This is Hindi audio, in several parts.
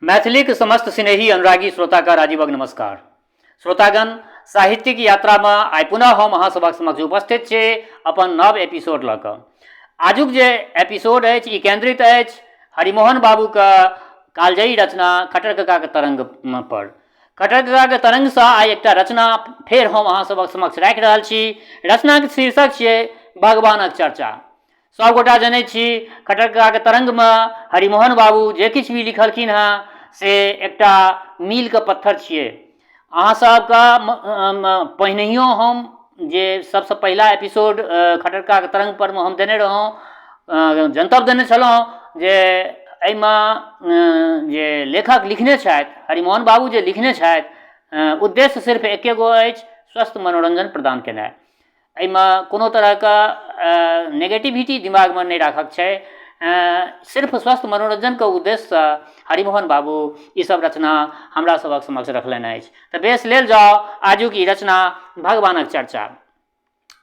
मैथिलीक समस्त स्नेही अनुरागी श्रोताका राजीवक नमस्कार। श्रोतागण, साहित्यिक यात्रा में आई पुनः हम अहाँ सभक समक्ष उपस्थित छी अपन नव एपिसोड लऽ कऽ। आजुक जे एपिसोड अछि ई केंद्रित अछि हरिमोहन बाबूके कालजयी रचना खट्टर कक्काके तरंग पर। खट्टर कक्काके तरंगसँ आइ एकटा रचना फेर हम अहाँ सभक समक्ष राखि रहल छी। रचनाके शीर्षक छियै भगवानक चर्चा। सबगोटा जनै छी खट्टर कक्काके तरंगमे हरिमोहन बाबू जे किछु भी लिखलखिन हँ से एकटा मीलके पत्थर छियै। अहाँ सबके पहिनहियो हम जे सबसँ पहिला एपिसोड खट्टर कक्काके तरंग परमे हम देने रहौँ, जनतब देने छलहुँ जे एहिमे जे लेखक लिखने छथि, हरिमोहन बाबू जे लिखने छथि, उद्देश्य सिर्फ एके गो अछि, स्वस्थ मनोरंजन प्रदान केनाइ। एहिमे कोनो तरहके नेगेटिविटी दिमागमे नहि राखक छै। सिर्फ स्वस्थ मनोरंजनके उद्देश्यसँ हरिमोहन बाबू ई सब रचना हमरा सभक समक्ष रखलनि अछि। तऽ बेस लेल जाउ आजुक ई रचना भगवानक चर्चा।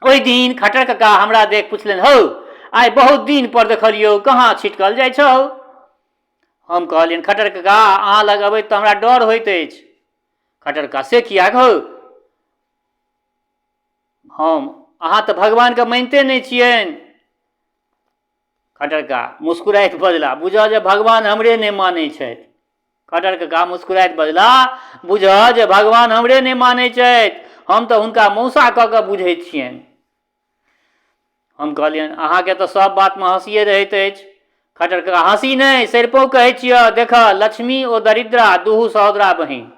ओहि दिन खट्टर कक्का हमरा देख पुछलनि, हौ आइ बहुत दिन पर देखलियौ, कहाँ छिटकल जाइ छौ? हम कहलियनि, खट्टर कक्का अहाँ लग अबैत तऽ हमरा डर होइत अछि। खट्टर कक्का, से किएक हौ? हम, अहाँ तऽ भगवानके मानिते नहि छियनि। खट्टर कक्का मुस्कुराइत बजला, बुझऽ जे भगवान हमरे नहि मानै छथि। खट्टर कक्का मुस्कुराइत बजला, बुझऽ जे भगवान हमरे नहि मानै छथि, हम तऽ हुनका मौसा कऽ कऽ बुझैत छियनि। हम कहलियनि, अहाँके तऽ सब बातमे हँसिए रहैत अछि। खट्टर कक्का, हँसी नहि सरिपौ कहै छियऽ, देखऽ लक्ष्मी ओ दरिद्रा दुहू सहोदरा बहिन।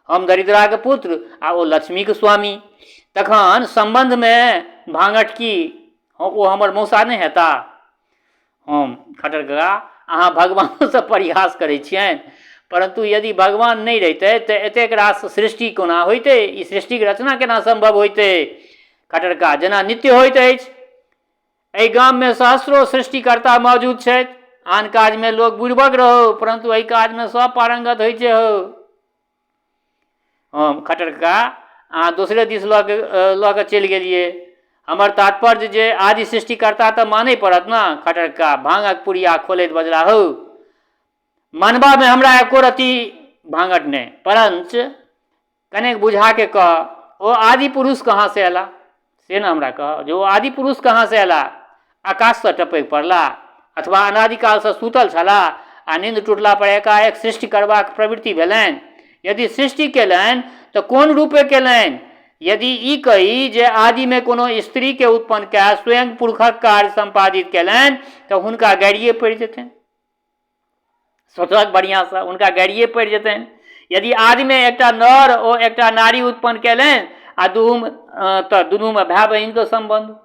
हम दरिद्राके पुत्र आ ओ लक्ष्मीके स्वामी, तखन संबंधमे भांगट की, ओ हमर मौसा नहि हेता? हम, खट्टर कक्का अहाँ भगवानोसँ परिहास करै छियनि, परंतु यदि भगवान नहि रहितै तऽ एतेक रास सृष्टि कोना होइतै? ई सृष्टिके रचना केना संभव होइतै? खट्टर कक्का, जेना नित्य होइत अछि। एहि गाममे सहस्रो सृष्टिकर्ता मौजूद छथि। आन काजमे लोक बुड़बक रहो, परंतु एहि काजमे सब पारंगत होइ छै हो। हम, खट्टर कक्का अहाँ दोसरे दिस लऽ कऽ चलि गेलियै। हमर तात्पर्य जे आदि सृष्टिकर्ता तऽ मानै पड़त ने। खट्टर कक्का भांगक पुड़िया खोलैत बजला, हौ मनबामे हमरा एको रत्ती भांगट नहि, परंच कनेक बुझा के कह, ओ आदि पुरुष कहाँ से अयला? से ने हमरा कह जे ओ आदि पुरुष कहाँ से अयला? आकाशसँ टपकि पड़ला अथवा अनादिकालसँ सुतल छलाह आ नींद टूटला पर एकाएक सृष्टि करबाक प्रवृत्ति भेलनि? यदि सृष्टि केलनि तऽ कोन रूपे केलनि? यदि ई कही जे आदिमे कोनो स्त्रीके उत्पन्न कए स्वयं पुरुषक कार्य संपादित केलनि तऽ हुनका गाड़िए पड़ि जेतनि। सोचक बढ़िआँसँ, हुनका गाड़िए पड़ि जेतनि। यदि आदिमे एकटा नर ओ एकटा नारी उत्पन्न केलनि आ दुनूमे भाय बहिनके संबंध,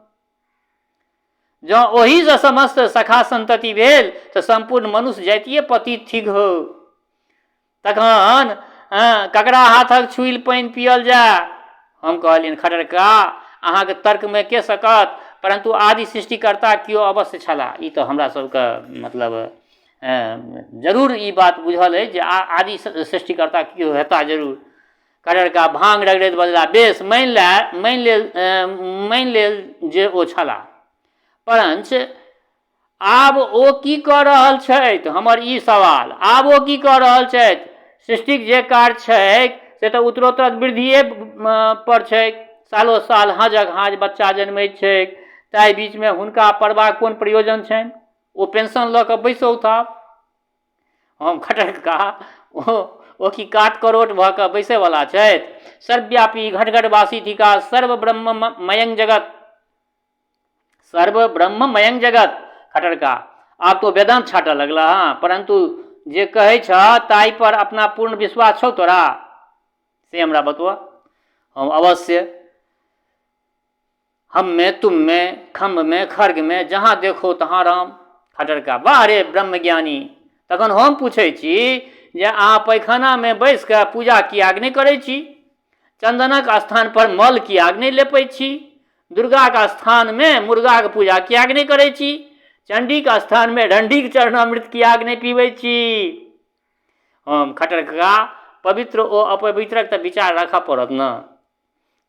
जँ ओहिसँ समस्त सखा संतति भेल तऽ संपूर्ण मनुष्य जातीय पतित थिक हो। तखन ककरा हाथक छुइल पानि पियल जाय? हम कहलियनि, खट्टर कक्का अहाँके तर्कमे के सकत, परंतु आदि सृष्टिकर्ता केओ अवश्य छलाह। ई तऽ हमरा सबके मतलब जरूर ई बात बुझल अछि जे आदि सृष्टिकर्ता केओ हेता जरूर। खट्टर कक्का भांग रगड़ैत बजला, बेस मानि लेल जे ओ छलाह, परंच आब ओ की कऽ रहल छथि? हमर ई सवाल, आब ओ की कऽ रहल छथि? सृष्टिक जे कार्य छैक से तऽ उत्तरोत्तर वृद्धिए पर छैक। सालो साल हाजक हाज बच्चा जन्मैत छैक, ताहि बीचमे हुनका पढ़बाक कोन प्रयोजन छनि? ओ पेंशन लऽ कऽ बैसौथा। हम, खट्टर कक्का ओ की काट करोट भऽ कऽ बैसैवला छथि? सर्वव्यापी घटघटवासी थिका, सर्व ब्रह्ममयं जगत, सर्व ब्रह्ममयं जगत। खट्टर कक्का, आब तो वेदांत छाटऽ लगला हाँ, परंतु जे कहै छ ताहि पर अपना पूर्ण विश्वास छौ तोरा? से हमरा बतबऽ। हम, अवश्य, हम में तुम में खम्भ में खर्ग में जहाँ देखो तहाँ राम। खट्टर कक्का, वाह रे ब्रह्मज्ञानी। तखन हम पूछै छी जे अहाँ पैखानामे बैस कऽ पूजा कियाक नहि करै छी? चंदनक स्थान पर मल कियाक नहि लेपै छी? दुर्गाके स्थानमे मुर्गाके पूजा कियाक नहि करै छी? चंडीके स्थानमे ढंढीके चरणामृत कियाक नहि पीबै छी? हम, खट्टर कक्का पवित्र ओ अपवित्रक तऽ विचार राखऽ पड़त न।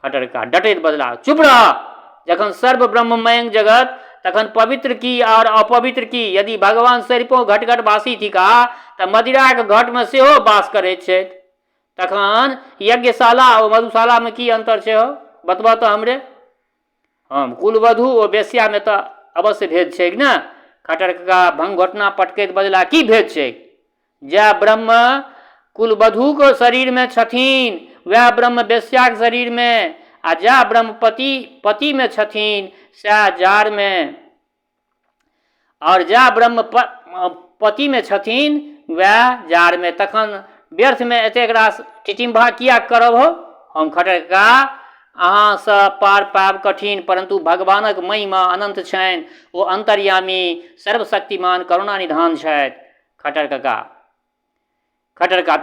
खट्टर कक्का डटैत बजला, चुप रह। जखन सर्व ब्रह्ममय जगत तखन पवित्र की और अपवित्र की। यदि भगवान सरिपो घटघटवासी थिका तऽ मदिराक घटमे सेहो वास करैत छथि, तखन यज्ञशाला और मधुशालामे की अंतर छै हो बतबा तऽ हमरे। हम कुलवधू और बेश्यामे तऽ अवश्य भेद छै ने। खटर काका भंग घोटना पटकैत बजला, की भेद छै? जै ब्रह्म कुलवधूक शरीरमे छथिन वएह ब्रह्म बेश्याक शरीरमे, आ जा ब्रह्म पतिमे छथिन सएह जारमे, और जा ब्रह्म पतिमे छथिन वएह जारमे। तखन व्यर्थमे एतेक रास टिटिम्भा किया करब हो? हम खटर काका अहाँसँ पार पायब कठिन, परंतु भगवानक महिमा अनंत छनि। ओ अंतर्यामी सर्वशक्तिमान करुणा निधान छथि। खटर काका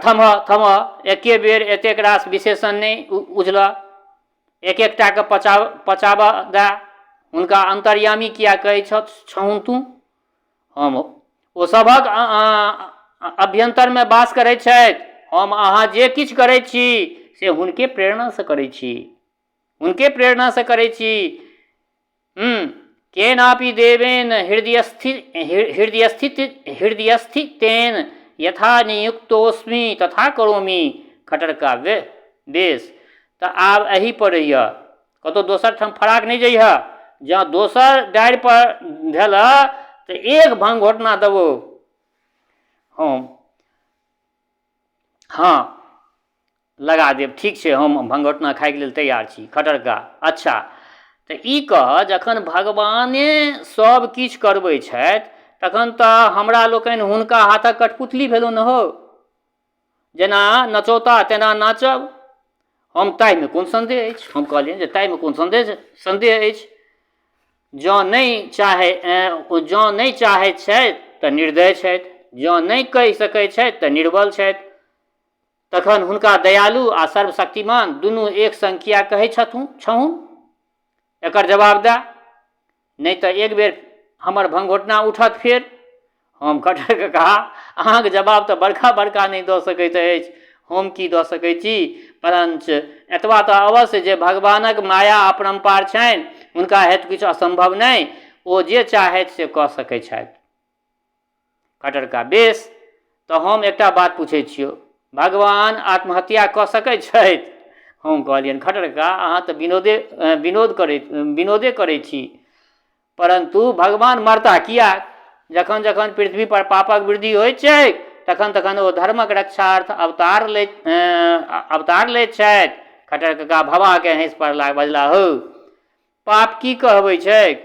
थमह एके बेर एतेक रास विशेषण नहि उझल, एक एकटाके पचाबऽ दै। हुनका अंतर्यामी किया कहै छहुँ तू? हम ओ सभक अभ्यंतरमे वास करैत छथि। हम अहाँ जे किछु करैत छी से हुनके प्रेरणासँ करैत छी, हुनके प्रेरणासँ करैत छी। केनापि देवेन हृदयस्थितेन यथा नियुक्तोस्मि तथा करोमि। खटर का बेस तऽ आब एही पर रहिए, कतहु दोसर ठाम फराक नहीं जइह। जँ दोसर डारि पर भेल तऽ एक भंग घोटना देबो। हम हाँ लगा देब, ठीक छै, हम भंग घोटना खाइके लेल तैयार छी। खटर का अच्छा तऽ ई कह, जखन भगवाने सब किछु करबै छथि तखन तऽ हमरा लोकनि हुनका हाथक कठपुतली भेलहुँ न हो। जेना नचौता तेना नाचब। हम ताहिमे कोन संदेह अछि? हम कहलियनि जे ताहिमे कोन संदेह अछि। जँ नहि चाहैत छथि तऽ निर्दय छथि, जँ नहि कहि सकैत छथि तऽ निर्बल छथि। तखन हुनका दयालु आ सर्वशक्तिमान दुनू एक संग किया कहै छहुँ? एकर जवाब दे, नहीं तऽ एक बेर हमर भंगोटना उठत फेर। हम खटर के कहा, अहाँके जवाब तऽ बड़का बड़का नहीं दऽ सकैत अछि, हम की दऽ सकैत छी? परंच एतबा तऽ अवश्य जे भगवानक माया अपरम्पार छनि, हुनका हेतु किछु असंभव नहि, ओ जे चाहथि से कऽ सकैत छथि। खटर का बेस तऽ हम एकटा बात पूछै छियौ, भगवान आत्महत्या कऽ सकैत छथि? हम कहलियनि खटर का अहाँ तऽ विनोदे करैत छी, परंतु भगवान मरता किया? जखन जखन पृथ्वी पर पापक वृद्धि होइत छै तखन तखन ओ धर्मक रक्षार्थ अवतार लैत छथि। खटर काका भवा के हंसि पड़ला, बजला, हो पाप की कहबै छै?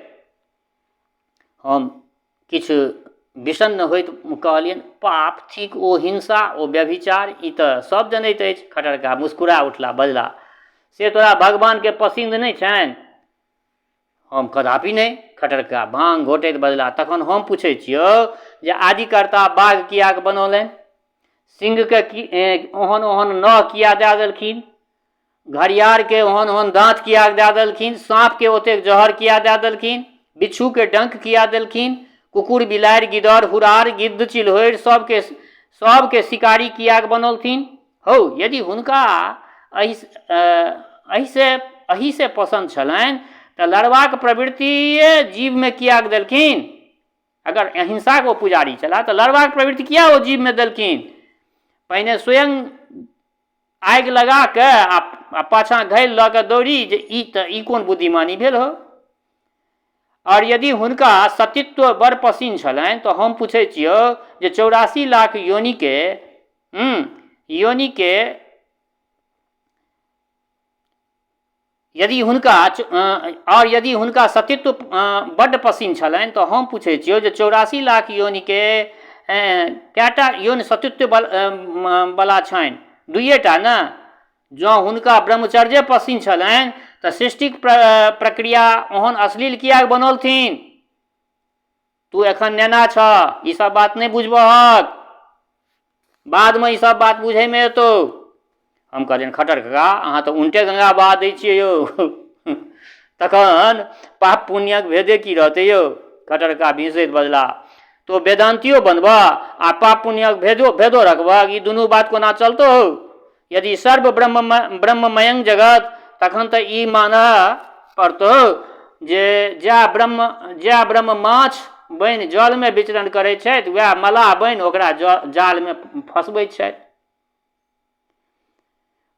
हम किछु विषन्न होइत कहलियनि, पाप थिक ओ हिंसा, ओ व्यभिचार, ई तऽ सब जनैत अछि। खटर का मुस्कुरा उठला, बजला, से तोरा भगवान के पसिंद नहीं छनि? हम कदापि नहीं। खटर का भांग घोटैत बजला, तखन हम पूछै छियौ जे आदिकर्ता बाघ किया बनौलनि? सिंह के ओहन ओहन नह किया दे देलखिन? घड़ियार के ओहन ओहन दांत किया दे देलखिन? सांप के ओतेक जहर किया दे देलखिन? बिच्छू के डंक किया देलखिन? कुकुर बिलाड़ि गिदड़ हुरार गिद्ध चिल्होरि सबके शिकारी किया बनौलथिन? हो यदि हुनका अही से पसंद छलनि तऽ लड़बाक प्रवृत्ति जीव में किया देलखिन? अगर अहिंसा को पुजारी चला तो लड़बाक प्रवृत्ति किया वो जीव में देलखिन? पहिने स्वयं आगि लगा के आ पाछा घैल लऽ के दौड़ी जे ई कोन बुद्धिमानी भेल हो? और यदि हुनका सतीत्व बड़ पसिन छलनि तो हम पूछै छियौ जे 84 लाख योनि के यदि हुनका सतीत्व बड्ड पसिन छलनि तो हम पूछै छियौ जे 84 लाख योनि के कएटा योनि सतीत्व बला छनि? दुइएटा न। जँ हुनका ब्रह्मचर्य पसिन छलनि तऽ सृष्टिक प्रक्रिया ओहन अश्लील किया बनौलथिन? तू एखन नेना छ, ई सब बात नहीं बुझबहक, बाद में ई सब बात बुझे में एतौ। हम कहलियनि खटर काका अहाँ तऽ उल्टे गंगा बहा दै छियै यौ। तखन पाप पुण्यक भेदे की रहतै यौ? खटर काका भिंसैत बजला, तो वेदांतियो बनबह आ पाप पुण्यक भेदो रखबह, ई दुनू बात कोना चलतौ? यदि सर्व ब्रह्ममयं जगत तखन तऽ ई मानऽ पड़तौ जे जै ब्रह्म माछ बनि जलमे विचरण करैत छथि वएह मलाह बनि ओकरा जालमे फँसबैत छथि,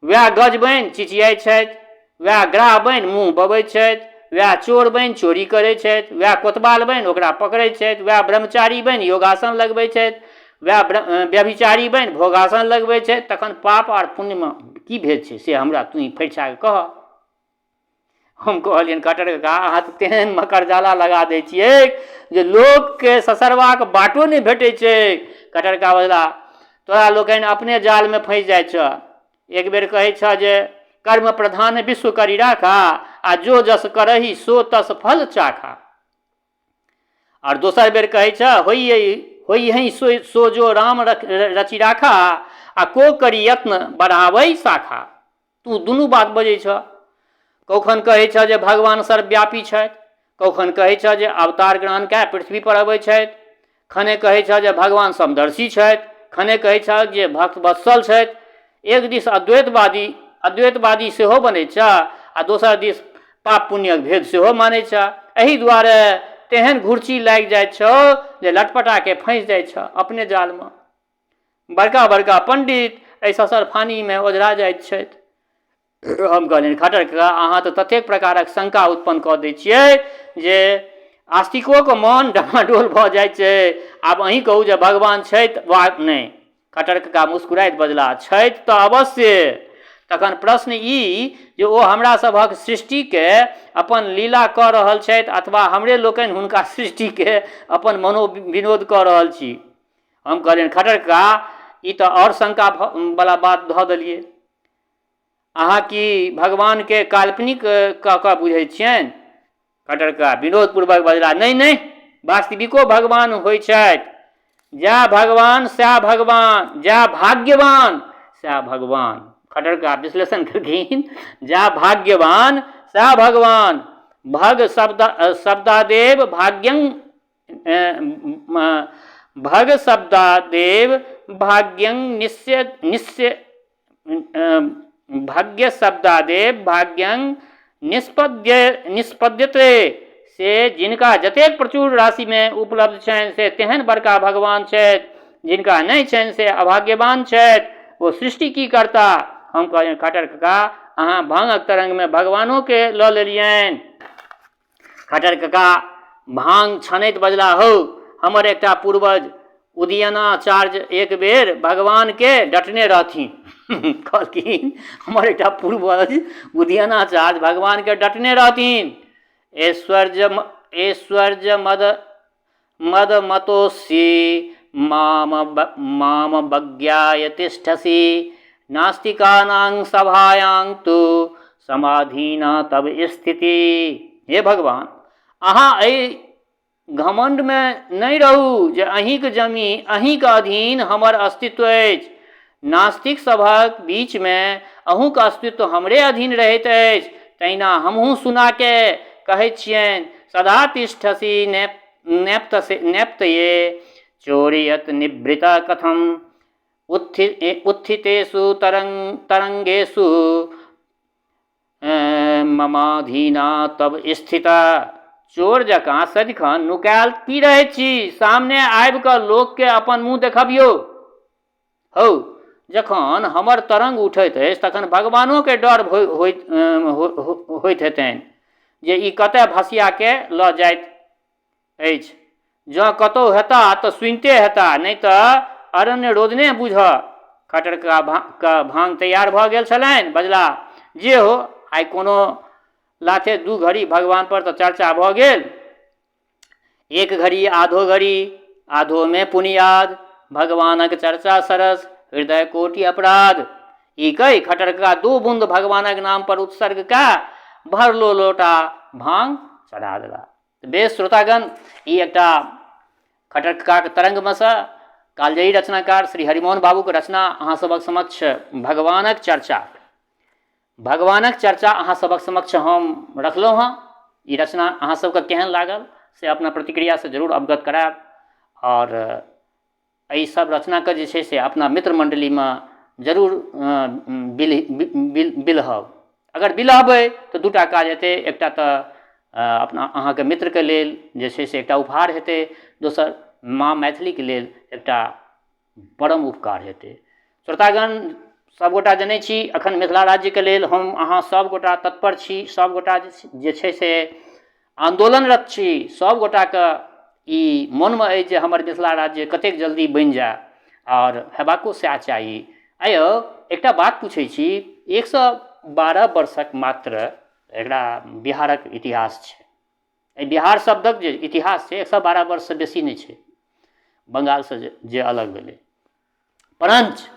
वएह गज बनि चिचियाइत छथि, वएह ग्राह बनि मुँह बबैत छथि, वएह चोर बनि चोरी करैत छथि, वएह कोतवाल बनि ओकरा पकड़ैत छथि, वएह ब्रह्मचारी बनि योगासन लगबैत छथि, वएह व्यभिचारी बनि भोगासन लगबैत छथि। तखन पाप और पुण्यमे की भेद छै से हमरा तू फैरछा कऽ कह। हम कहलियनि कटर काका अहाँ तऽ तेहन मकर जाला लगा दै छियै जे लोकके ससरबाक बाटो नहि भेटै छै। कटर काका बजला तोरा लोकनि अपने जालमे फँसि जाइ छ। एक बेर कहै छ जे कर्म प्रधान विश्व करी राखा आ जो जस करही सो तस फल चाखा। और दोसर बेर कहै छ होई सो जो राम रचि राखा आ को करी यत्न बढ़ावै शाखा। तू दुनू बात बजै छ। कखन कहै छ जे भगवान सर्वव्यापी छथि, कखन कहै छ जे अवतार ग्रहण कए पृथ्वी पर अबै छथि, खने कहै छ जे भगवान समदर्शी छथि, खने कहै छ जे भक्त वत्सल छथि। एक दिस अद्वैतवादी सेहो बनै छ आ दोसर दिस पाप पुण्यक भेद सेहो मानै छ। एहि दुआरे तेहन घुर्ची लागि जाइत छौ जे लटपटा के फँसि जाइ छ अपने जालमे। बड़का बड़का पंडित एहि ससर फानीमे ओझरा जाइत छथि। हम कहलियनि खटर काका अहाँ तऽ ततेक प्रकारक शंका उत्पन्न कऽ दै छियै जे आस्तिकोके मन डमाडोल भऽ जाइ छै। आब अहीं कहू जे भगवान छथि वा नहि। खटर काका मुस्कुराइत बजला छथि तऽ अवश्य। तखन प्रश्न ई जे ओ हमरा सभक सृष्टिके अपन लीला कऽ रहल छथि अथवा हमरे लोकनि हुनका सृष्टिके अपन मनोविनोद कऽ रहल छी। हम कहलियनि खटर काका ई तऽ आओर शंका वाला बात धऽ देलियै। अहाँ की भगवानके काल्पनिक कऽ कऽ बुझै छियनि? खटर काका विनोदपूर्वक बजला नहीं नहीं वास्तविको भगवान होइ छथि। जै भगवान सएह भगवान, जै भाग्यवान सएह भगवान। खटर काका विश्लेषण करखिन जै भाग्यवान सएह भगवान। भग शब्दादेव भाग्यं भग शब्दादेव भाग्यं निश्य भाग्य शब्दादेव भाग्यं निष्पद्यते। से जिनका जतेक प्रचुर राशि में उपलब्ध छनि से तेहन बड़का भगवान छथि, जिनका नहीं छनि से अभाग्यवान छथि। वो सृष्टि की करता। हम कहलियनि खटर काका अहाँ भांगक तरंग में भगवानों के लऽ लेलियनि। खटर काका भांग छनैत बजला हौ हमर एकटा पूर्वज उदयनाचार्य एक बेर भगवान के डटने रहथिन। कहलखिन हमर एकटा पूर्वज उदयनाचार्य भगवान के डटने रहथिन। ऐश्वर्य मद मतोसी माम बज्ञाय तिष्ठसि नास्तिकानां सभायां तु समाधीना तब स्थिति। हे भगवान अहाँ एहि घमंड में नहीं रहू जे अहींके जमी अहींके अधीन हमर अस्तित्व अछि। नास्तिक सभक बीच में अहूँके अस्तित्व हमरे अधीन रहैत अछि। तहिना हमहूँ सुना के कहै छियनि सदा तिष्ठसि नेप्तये चोरयत निवृता कथम उत्थितेषु तरंगेषु ममाधीना तब स्थिता। चोर जकाँ सदिखन नुकायल की रहै छी, सामने आबि कऽ लोकके अपन मुँह देखबियौ। हौ जखन हमर तरंग उठैत अछि तखन भगवानों के डर होइत हेतनि जे ई कतय भसिया के लऽ जाइत अछि। जँ कतहु हेता तऽ सुनिते हेता, नहीं तऽ अरण्य रोदने बुझऽ। खटर का भांग तैयार भऽ गेल छलनि। बजला जे हो आइ कोनो लाथे दू घड़ी भगवान पर तऽ चर्चा भऽ गेल। एक घड़ी आधो में पुनियाद भगवानक चर्चा सरस हृदय कोटि अपराध। ई कही खटर का 2 बूंद भगवानक नाम पर उत्सर्ग का भरलो लोटा भांग चढ़ा देला। बेस श्रोतागण ई एकटा खटर का तरंग में से कालजयी रचनाकार श्री हरिमोहन बाबू के रचना अहाँ सबक समक्ष भगवानक चर्चा अहाँ सबक समक्ष हम रखलहुँ हँ। ई रचना अहाँ सबके केहन लागल से अपना प्रतिक्रिया से जरूर अवगत करायब। और एहि सब रचना के जे छै से अपना मित्र मंडली में जरूर बिलहब। अगर बिलहबै तो 2टा काज हेतै। एकटा तऽ अपना अहाँके मित्रके लेल जे छै से एकटा उपहार हेतै, दोसर माँ मैथिलीके लेल एकटा परम उपकार हेतै। श्रोतागण, सबगोटा जनै छी अखन मिथिला राज्यके लेल हम अहाँ सबगोटा तत्पर छी, सबगोटा जे छै से आंदोलनरत छी। सबगोटाके ई मोनमे अछि जे हमर मिथिला राज्य कतेक जल्दी बनि जाए, आओर हेबाको सएह चाही। आइयो एकटा बात पूछै छी, 112 वर्षक मात्र एकरा बिहारक इतिहास छै। एहि बिहार शब्दक जे इतिहास छै 112 वर्षसँ बेसी नहि छै, बंगालसँ जे अलग भेलै। परंच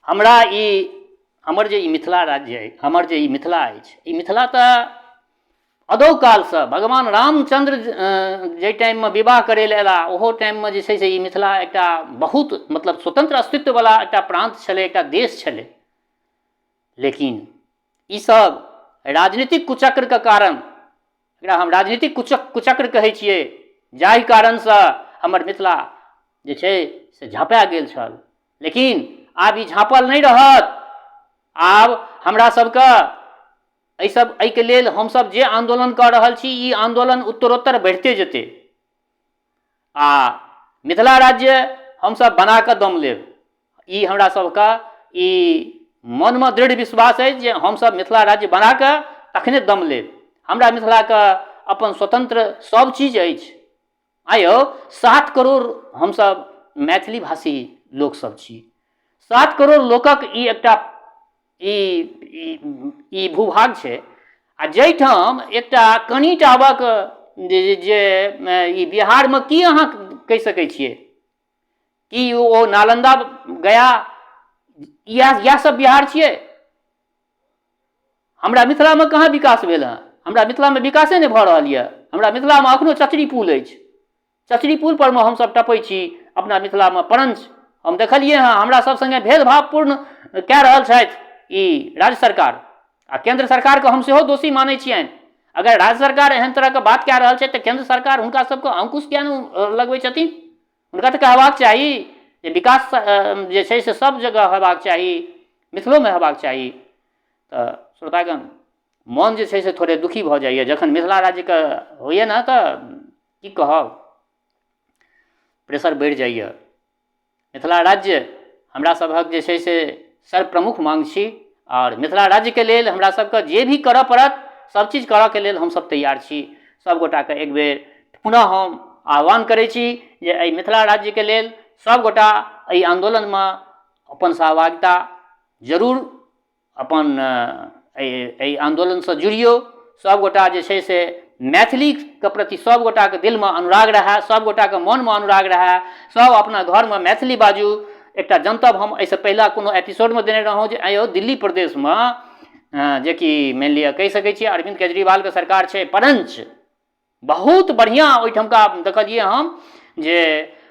हमर जे ई मिथिला राज्य अछि, हमर जे ई मिथिला अछि, ई मिथिला तऽ अदौ कालसँ भगवान रामचंद्र जाहि टाइममे विवाह करै लए अयला ओहो टाइममे जे छै से ई मिथिला एकटा बहुत मतलब स्वतंत्र अस्तित्ववला एकटा प्रांत छलै, एकटा देश छलै। लेकिन ई सब राजनीतिक कुचक्रके कारण, एकरा हम राजनीतिक कुचक्र कहै छियै, जाहि कारणसँ हमर मिथिला जे छै से झाँपा गेल छल। लेकिन आब ई झाँपल नहि रहत। आब हमरा सबके एहिके लेल हमसब जे आंदोलन कऽ रहल छी, ई आंदोलन उत्तरोत्तर बढ़िते जेतै आ मिथिला राज्य हमसब बना कऽ दम लेब। ई हमरा सबके ई मनमे दृढ़ विश्वास अछि जे हमसब मिथिला राज्य बना कऽ तखने दम लेब। हमरा मिथिलाके अपन स्वतंत्र सब चीज अछि। आइयो 7 करोड़ हमसब मैथिली भाषी लोकसब छी। 7 करोड़ लोकक ई एकटा ई भूभाग छै। आ जाहिठाम एकटा कनिटावक जे ई बिहारमे की अहाँ कहि सकै छियै कि ओ नालंदा गया इएह सब बिहार छियै? हमरा मिथिलामे कहाँ विकास भेल हँ? हमरा मिथिलामे विकासे नहि भऽ रहल यऽ। हमरा मिथिलामे एखनो चचरी पुल अछि। चचरी पुल पर में हमसब टपै छी अपना मिथिलामे। परंच हम देखलिए हँ हमरा सब संगे भेदभावपूर्ण कए रहल छथि ई राज्य सरकार। आ केंद्र सरकारके हम सेहो दोषी मानै छियनि। अगर राज्य सरकार एहन तरहके बात कए रहल छै तऽ केंद्र सरकार हुनका सबके अंकुश किया नहि लगबै छथिन? हुनका तऽ कहबाक चाही जे विकास जे छै से सब जगह हेबाक चाही, मिथिलोमे हेबाक चाही। तऽ श्रोतागण, मन जे छै से थोड़े दुखी भऽ जाइए जखन मिथिला राज्यके होइए ने, तऽ की कहब, प्रेशर बढ़ि जाइए। मिथिला राज्य हमरा सभक जे छै से सर्वप्रमुख मांग छी, और मिथिला राज्यके लेल हमरा सबके जे भी करऽ पड़त सब चीज करऽके लेल हमसब तैयार छी। सबगोटाके एक बेर पुनः हम आह्वान करै छी जे एहि मिथिला राज्यके लेल सबगोटा एहि आंदोलनमे अपन सहभागिता जरूर अपन एहि आंदोलनसँ जुड़ियौ। सबगोटा जे छै से मैथिलीके प्रति सबगोटाके दिलमे अनुराग रहै, सबगोटाके मनमे अनुराग रहै, सब अपना घरमे मैथिली बाजू। एकटा जनतब हम एहिसँ पहिला कोनो एपिसोडमे देने रहौँ जे आइयो दिल्ली प्रदेशमे जेकि मानि लिअ कहि सकै छियै अरविंद केजरीवालके सरकार छै, परंच बहुत बढ़िआँ ओहिठामका देखलिए हम जे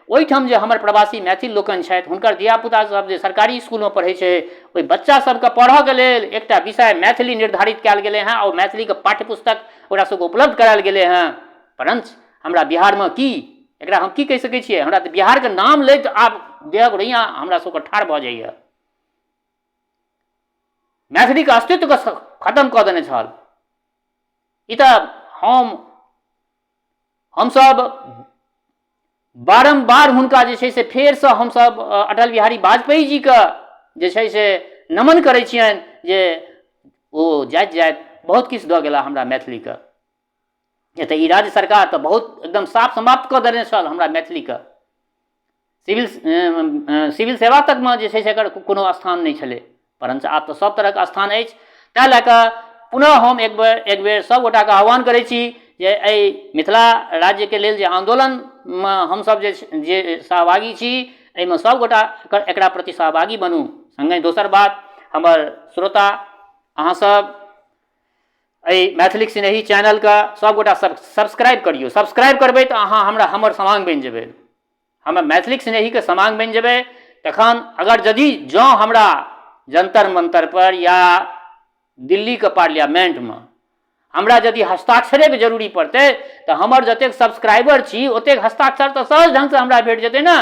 ओहिठाम जे हमर प्रवासी मैथिल लोकनि छथि हुनकर धियापुता सब जे सरकारी इसकुलमे पढ़ै छै, ओहि बच्चा सबके पढ़ऽके लेल एकटा विषय मैथिली निर्धारित कयल गेलै हँ और मैथिलीके पाठ्यपुस्तक ओकरा सबके उपलब्ध करायल गेलै हँ। परंच हमरा बिहारमे की, एकरा हम की कहि सकै छियै? हमरा तऽ बिहारके नाम लैत आब देह रोइयाँ हमरा सबके ठाढ़ भऽ जाइए। मैथिलीके अस्तित्वके खत्म कऽ देने छल। ई तऽ हमसब बारम्बार हुनका जे छै से फेरसँ हमसब अटल बिहारी वाजपेयी जीके जे छै से नमन करै छियनि जे ओ जाइत जाइत बहुत किछु दऽ गेला हमरा मैथिलीके। तऽ ई राज्य सरकार तऽ बहुत एकदम साफ समाप्त कऽ देने छल हमरा मैथिलीके। सिविल सेवा तकमे जे छै से एकर कोनो स्थान नहि छलै। परंच आब तऽ सब तरहके स्थान अछि। तैँ लऽ कऽ पुनः हम एक बेर सबगोटाके आह्वान करै छी जे एहि मिथिला राज्यके लेल जे आंदोलनमे हमसब जे सहभागी छी, एहिमे सबगोटा एकरा प्रति सहभागी बनू। संगे दोसर बात, हमर श्रोता अहाँ सब एहि मैथिलीक स्नेही चैनलके सबगोटा सब्सक्राइब करियौ। सब्सक्राइब करबै तऽ अहाँ हमर समांग बनि जेबै, हमर मैथिलीक स्नेहीके समांग बनि जेबै। तखन अगर यदि जँ हमरा जंतर मंतर पर या दिल्लीके पार्लियामेंटमे हमरा यदि हस्ताक्षरेके जरूरी पड़तै तऽ हमर जतेक सब्सक्राइबर छी ओतेक हस्ताक्षर तऽ सहज ढङ्गसँ हमरा भेट जेतै ने।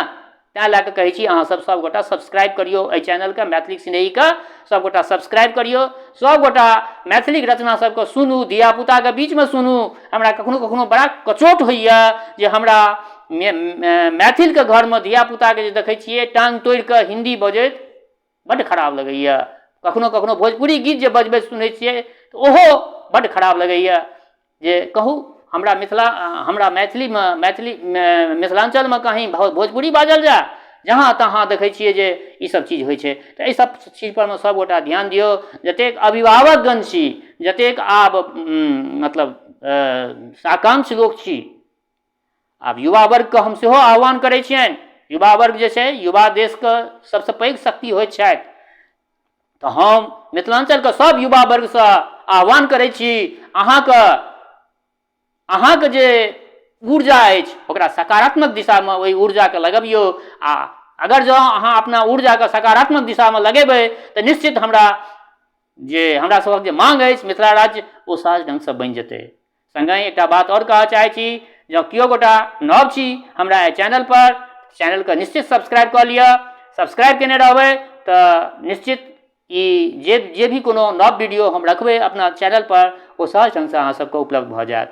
तैं लए कऽ कहै छी अहाँ सब गोटा सब्सक्राइब करियौ एहि चैनलके मैथिली स्नेहीके, सब गोटा सब्सक्राइब करियौ, सब गोटा मैथिली रचना सबके सुनू, धियापुताके बीचमे सुनू। हमरा कखनो कखनो बड़ा कचोट होइए जे हमरा मैथिलके घरमे धियापुताके जे देखै छियै टाँग तोड़िकऽ हिन्दी बजैत, बड्ड खराब लगैए। कखनो कखनो भोजपुरी गीत जे बजबैत सुनै छियै तऽ ओहो बड्ड खराब लगैए। जे कहू हमरा मिथिलाञ्चलमे कहीं भोजपुरी बाजल जाए, जहाँ तहाँ देखै छियै जे ईसब चीज होइ छै। तऽ एहि सब चीज पर मे सब गोटा ध्यान दियौ। जतेक अभिभावकगण छी, जतेक आब मतलब साकांक्ष लोक छी, आब युवा वर्गके हम सेहो आह्वान करै छियनि। युवा वर्ग जे छै, युवा देशके सबसँ पैघ शक्ति होइत छथि। तऽ हम मिथिलाञ्चलके सब युवा वर्गसँ आह्वान करै छी, अहाँके जे ऊर्जा अछि ओकरा सकारात्मक दिशामे ओहि ऊर्जाके लगबियौ। आ अगर जँ अहाँ अपना ऊर्जाके सकारात्मक दिशामे लगेबै तऽ निश्चित हमरा सबक जे माँग अछि मिथिला राज्य ओ सहज ढङ्गसँ बनि जेतै। सङ्गहि एकटा बात आओर कहऽ चाहै छी, जँ केओ गोटा नव छी हमरा एहि चैनलके निश्चित सब्सक्राइब कऽ लिअ। सब्सक्राइब केने रहबै तऽ निश्चित ई जे भी कोनो नव वीडियो हम रखबै अपना चैनलपर ओ सहज ढङ्गसँ अहाँ सबके उपलब्ध भऽ जायत।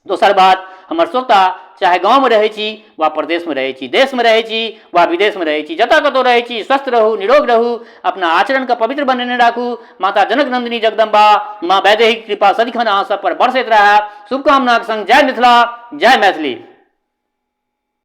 दोसर बात, हमर श्रोता चाहे गाँवमे रहै छी वा प्रदेशमे रहै छी, देशमे रहै छी वा विदेशमे रहै छी, जतऽ कतौ रहै छी, स्वस्थ रहू, निरोग रहू, अपना आचरणके पवित्र बनेने राखू। माता जनक नंदिनी जगदम्बा माँ वैदेही कृपा सदिखन अहाँ सब पर बरसैत रहै। शुभकामनाक संग जय मिथिला, जय मैथिली।